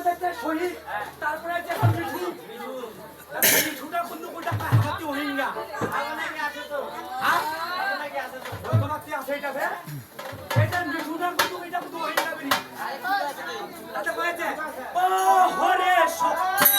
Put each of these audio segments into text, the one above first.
দেখতে শহীদ তারপরে আছে মিঠু মিঠুটা বন্ধু কোটা হাতি হইঙ্গা আগুনে কি আছে তো হ্যাঁ আগুনে কি আছে তো তোমার কি আছে এটা বে এটা মিঠুটা বন্ধু এটা বন্ধু হইঙ্গা বেরি আচ্ছা কইছে ও হরে শক্তি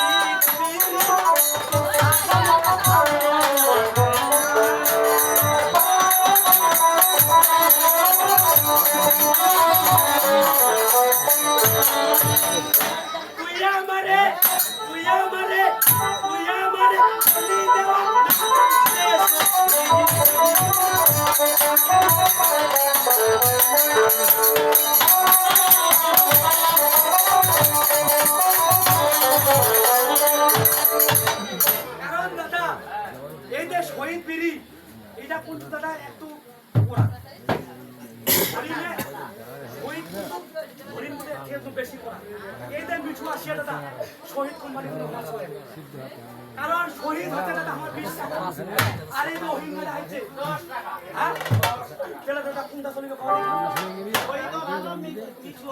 শহীদ বিড়ি এটা কিন্তু দাদা একটু বেশি করা এই যে মিঠু আসিয়া দাদা শহীদ কোম্পানি কারণ শহীদ হতে দাদা আমার বিশ্বাস আর এই রোহিঙ্গা আছে হ্যাঁ কেলা দাদা কোনটা চলিবে কও শহীদ ভালো মিঠু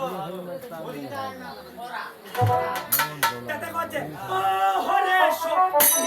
কেতে কইছে ও হরে শক্তি